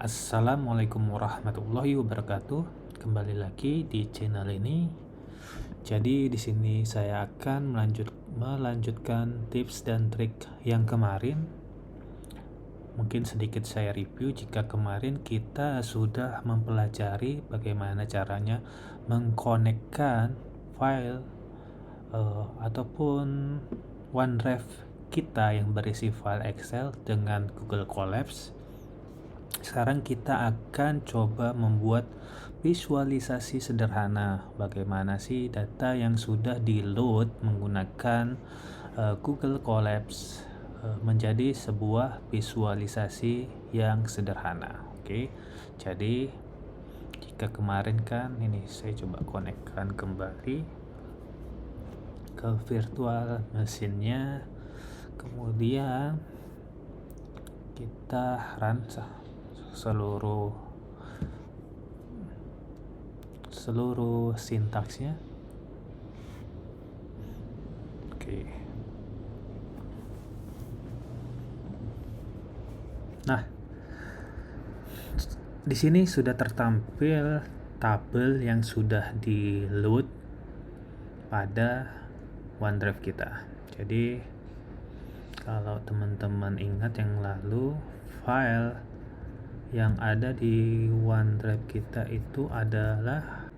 Assalamualaikum warahmatullahi wabarakatuh. Kembali lagi di channel ini. Jadi di sini saya akan melanjutkan tips dan trik yang kemarin. Mungkin sedikit saya review jika kemarin kita sudah mempelajari bagaimana caranya mengkonekkan file ataupun OneDrive kita yang berisi file Excel dengan Google Colapse. Sekarang kita akan coba membuat visualisasi sederhana bagaimana sih data yang sudah di-load menggunakan Google Colapse menjadi sebuah visualisasi yang sederhana. Oke. Jadi jika kemarin kan ini saya coba konekkan kembali ke virtual mesinnya, kemudian kita run seluruh sintaksnya. Oke. Nah, di sini sudah tertampil tabel yang sudah di-load pada OneDrive kita. Jadi kalau teman-teman ingat yang lalu, file yang ada di OneDrive kita itu adalah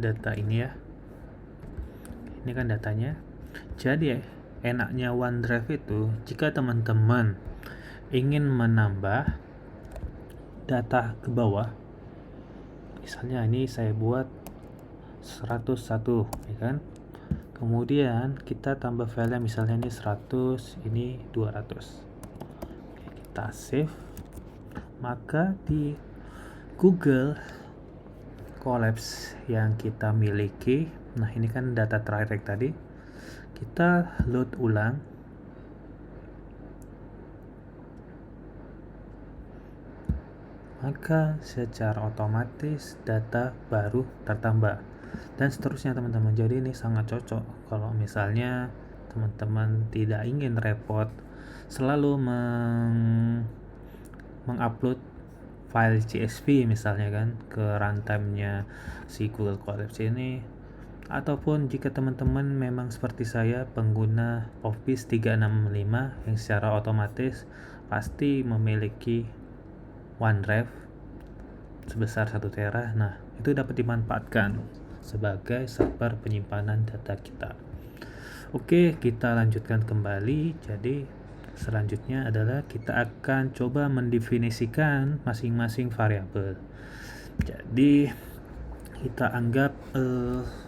data ini ya. Ini kan datanya. Jadi enaknya OneDrive itu jika teman-teman ingin menambah data ke bawah, misalnya ini saya buat 101 ya kan, kemudian kita tambah filenya misalnya ini 100, ini 200. Oke, kita save, maka di Google Colapse yang kita miliki, nah ini kan data terakhir tadi, kita load ulang. Maka secara otomatis data baru tertambah dan seterusnya teman-teman. Jadi ini sangat cocok kalau misalnya teman-teman tidak ingin repot selalu mengupload file CSV misalnya kan ke runtime-nya si Google Colapse ini, ataupun jika teman-teman memang seperti saya pengguna Office 365 yang secara otomatis pasti memiliki OneDrive sebesar 1 tera. Nah, itu dapat dimanfaatkan sebagai server penyimpanan data kita. Oke, kita lanjutkan kembali. Jadi selanjutnya adalah kita akan coba mendefinisikan masing-masing variabel. Jadi kita anggap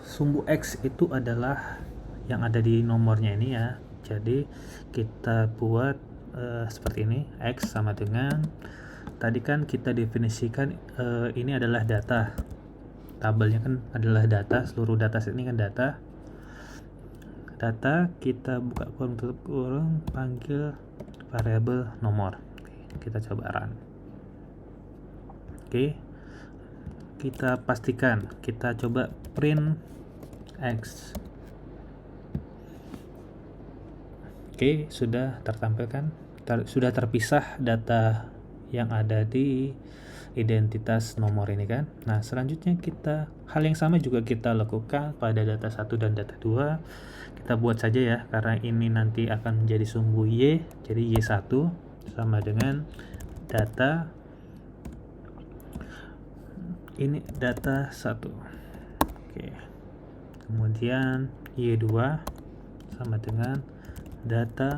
sumbu X itu adalah yang ada di nomornya ini ya. Jadi kita buat seperti ini. X sama dengan, tadi kan kita definisikan ini adalah data, tabelnya kan adalah data, seluruh data set ini kan data, kita buka kurung tutup kurung, panggil variabel nomor. Kita coba run. Oke, kita pastikan kita coba print X. Oke, sudah tertampilkan, sudah terpisah data yang ada di identitas nomor ini kan. Nah, selanjutnya kita hal yang sama juga kita lakukan pada data 1 dan data 2. Kita buat saja ya, karena ini nanti akan menjadi sumbu Y. Jadi Y1 sama dengan data, ini data 1. Oke. Kemudian Y2 sama dengan data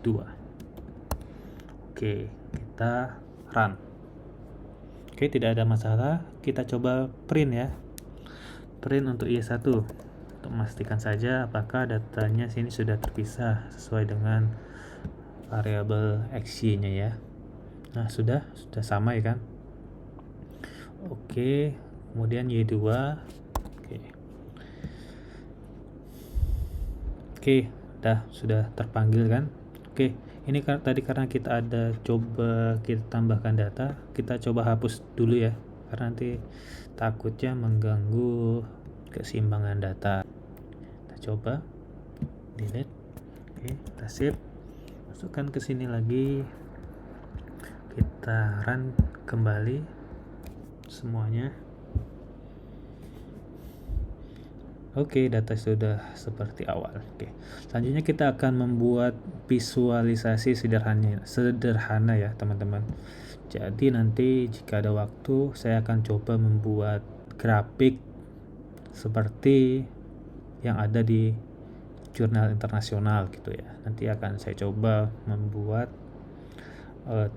2. Oke, kita run. Oke, tidak ada masalah. Kita coba print ya. Print untuk Y1 untuk memastikan saja apakah datanya sini sudah terpisah sesuai dengan variabel XY-nya ya. Nah, sudah sama ya kan? Oke, kemudian Y2. Oke, sudah terpanggil kan. Oke, ini tadi karena kita ada coba kita tambahkan data, kita coba hapus dulu ya, karena nanti takutnya mengganggu keseimbangan data. Kita coba delete. Oke, kita kita save, masukkan ke sini lagi, kita run kembali semuanya. Oke, data sudah seperti awal. Oke, selanjutnya kita akan membuat visualisasi sederhana ya teman-teman. Jadi nanti jika ada waktu saya akan coba membuat grafik seperti yang ada di jurnal internasional gitu ya. Nanti akan saya coba membuat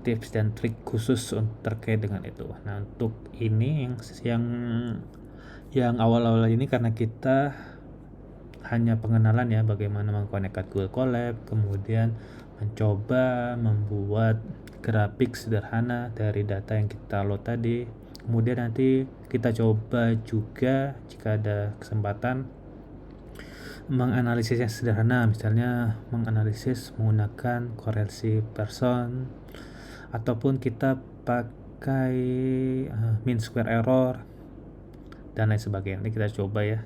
tips dan trik khusus terkait dengan itu. Nah, untuk ini yang awal-awal ini karena kita hanya pengenalan ya bagaimana mengkonekkan Google Colab, kemudian mencoba membuat grafik sederhana dari data yang kita load tadi. Kemudian nanti kita coba juga jika ada kesempatan menganalisis yang sederhana, misalnya menganalisis menggunakan korelasi Pearson ataupun kita pakai mean square error dan lain sebagainya. Ini kita coba ya.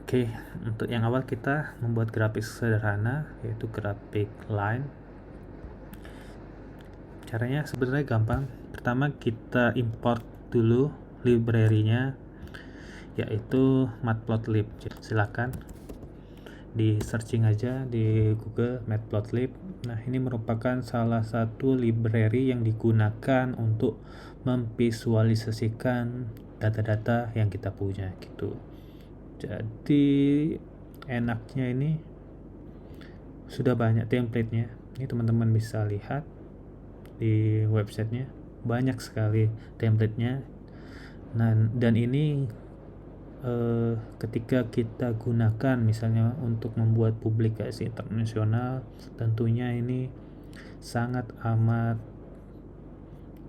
Oke, untuk yang awal kita membuat grafik sederhana yaitu grafik line. Caranya sebenarnya gampang. Pertama kita import dulu library-nya yaitu matplotlib. Silakan di searching aja di Google matplotlib. Nah, ini merupakan salah satu library yang digunakan untuk memvisualisasikan data-data yang kita punya gitu. Jadi enaknya ini sudah banyak template-nya. Ini teman-teman bisa lihat di websitenya, banyak sekali template-nya. Nah, dan ini ketika kita gunakan misalnya untuk membuat publikasi internasional, tentunya ini sangat amat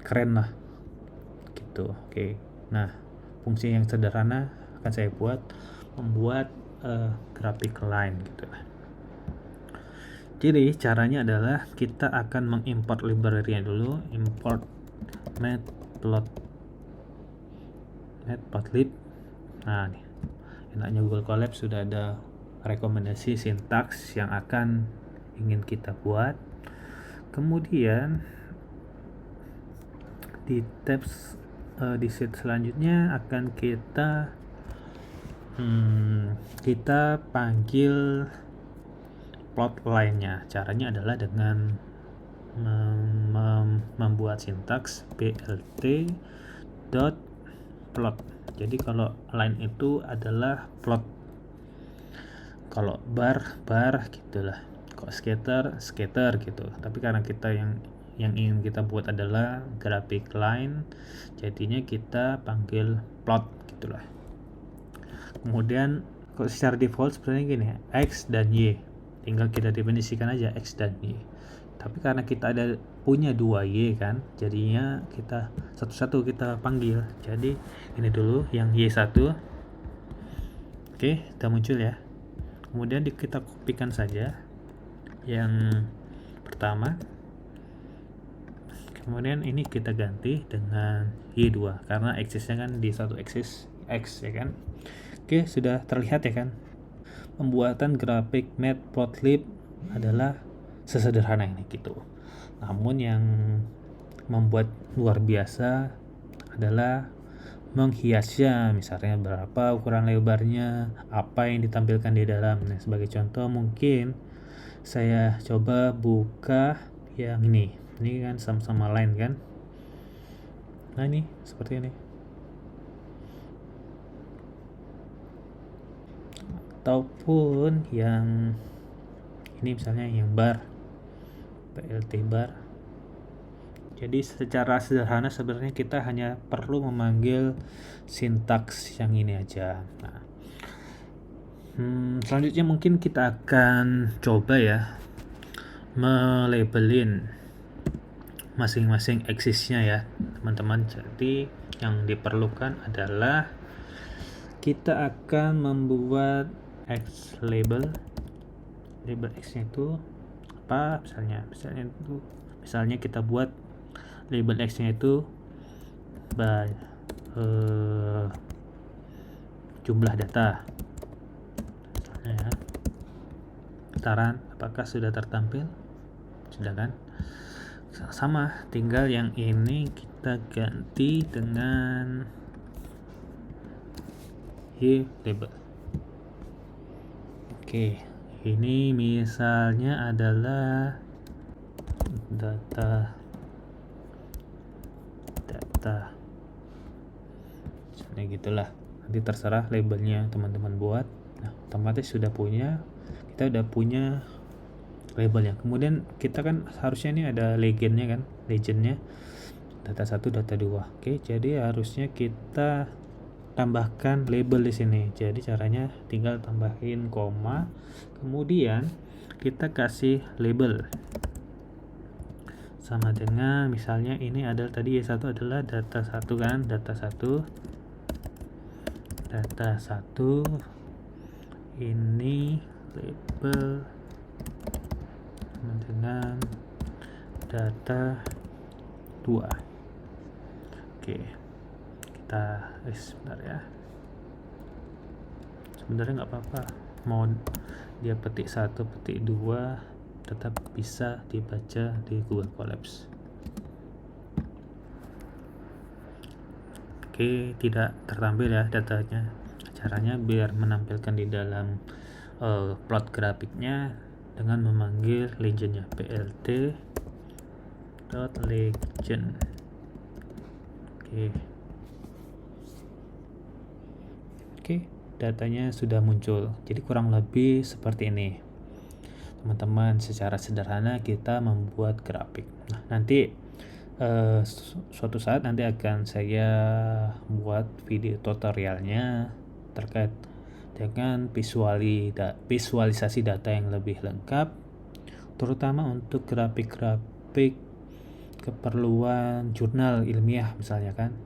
keren lah gitu. Oke. Nah, fungsi yang sederhana akan saya membuat grafik line gitu. Jadi caranya adalah kita akan mengimport library-nya dulu, import matplotlib. Nah, nih enaknya Google Colab sudah ada rekomendasi sintaks yang akan ingin kita buat. Kemudian di tabs di sheet selanjutnya akan kita panggil plot line-nya. Caranya adalah dengan membuat sintaks blt.plot. Jadi kalau line itu adalah plot, kalau bar gitulah, kok scatter gitu. Tapi karena kita yang ingin kita buat adalah grafik line, jadinya kita panggil plot gitulah. Kemudian kok secara default sebenarnya gini, X dan Y, tinggal kita definisikan aja X dan Y. Tapi karena kita punya 2 Y kan, jadinya kita satu-satu kita panggil. Jadi ini dulu yang Y1. Oke, sudah muncul ya. Kemudian kita kopikan saja yang pertama. Kemudian ini kita ganti dengan Y2 karena aksesnya kan di satu akses X ya kan. Oke, sudah terlihat ya kan. Pembuatan grafik matplotlib adalah sesederhana ini gitu. Namun yang membuat luar biasa adalah menghiasnya, misalnya berapa ukuran lebarnya, apa yang ditampilkan di dalam. Nah, sebagai contoh mungkin saya coba buka yang ini kan sama-sama line kan. Nah, ini seperti ini. Ataupun yang ini misalnya yang bar, PLT bar. Jadi secara sederhana sebenarnya kita hanya perlu memanggil sintaks yang ini aja. Nah, selanjutnya mungkin kita akan coba ya melabelin masing-masing aksesnya ya teman-teman. Jadi yang diperlukan adalah kita akan membuat X label X-nya itu apa, misalnya kita buat label X-nya itu jumlah data misalnya ya. pendaftaran apakah sudah tertampil? Sudah kan? Sama, tinggal yang ini kita ganti dengan label. Oke, ini misalnya adalah data misalnya gitulah, nanti terserah labelnya teman-teman buat. Nah, otomatis kita udah punya labelnya. Kemudian kita kan harusnya ini ada legendnya data 1, data 2. Oke, jadi harusnya kita tambahkan label di sini. Jadi caranya tinggal tambahin koma, kemudian kita kasih label sama dengan misalnya ini adalah tadi Y1 adalah data 1 kan, data 1 ini label sama dengan data 2. Oke, kita sebentar ya, sebenarnya nggak apa-apa mau dia petik 1 petik 2 tetap bisa dibaca di Google Colabs. Oke, tidak tertampil ya datanya. Caranya biar menampilkan di dalam plot grafiknya dengan memanggil legendnya plt.legend. Oke, datanya sudah muncul. Jadi kurang lebih seperti ini teman-teman, secara sederhana kita membuat grafik. Nah, nanti suatu saat nanti akan saya buat video tutorialnya terkait dengan visualisasi data yang lebih lengkap, terutama untuk grafik-grafik keperluan jurnal ilmiah misalnya kan.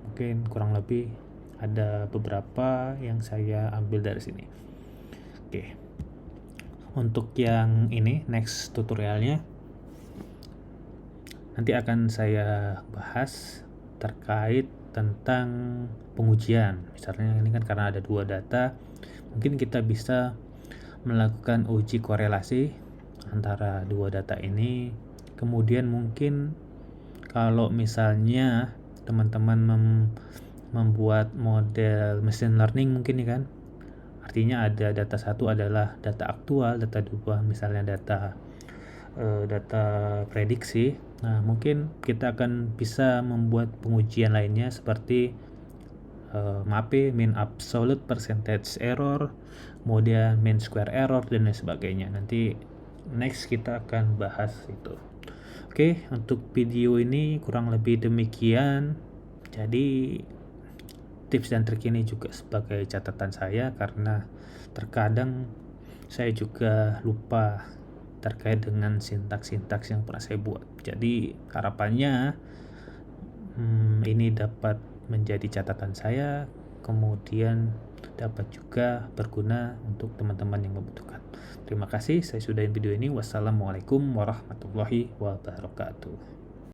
Mungkin kurang lebih ada beberapa yang saya ambil dari sini. Oke. Untuk yang ini next tutorialnya nanti akan saya bahas terkait tentang pengujian. Misalnya ini kan karena ada 2 data, mungkin kita bisa melakukan uji korelasi antara 2 data ini. Kemudian mungkin kalau misalnya teman-teman membuat model machine learning mungkin nih kan, artinya ada data 1 adalah data aktual, data 2 misalnya data prediksi. Nah, mungkin kita akan bisa membuat pengujian lainnya seperti MAPE, mean absolute percentage error, kemudian mean square error dan lain sebagainya. Nanti next kita akan bahas itu. Oke, untuk video ini kurang lebih demikian. Jadi tips dan trik ini juga sebagai catatan saya karena terkadang saya juga lupa terkait dengan sintaks-sintaks yang pernah saya buat. Jadi harapannya ini dapat menjadi catatan saya, kemudian dapat juga berguna untuk teman-teman yang membutuhkan. Terima kasih, saya sudahin video ini. Wassalamualaikum warahmatullahi wabarakatuh.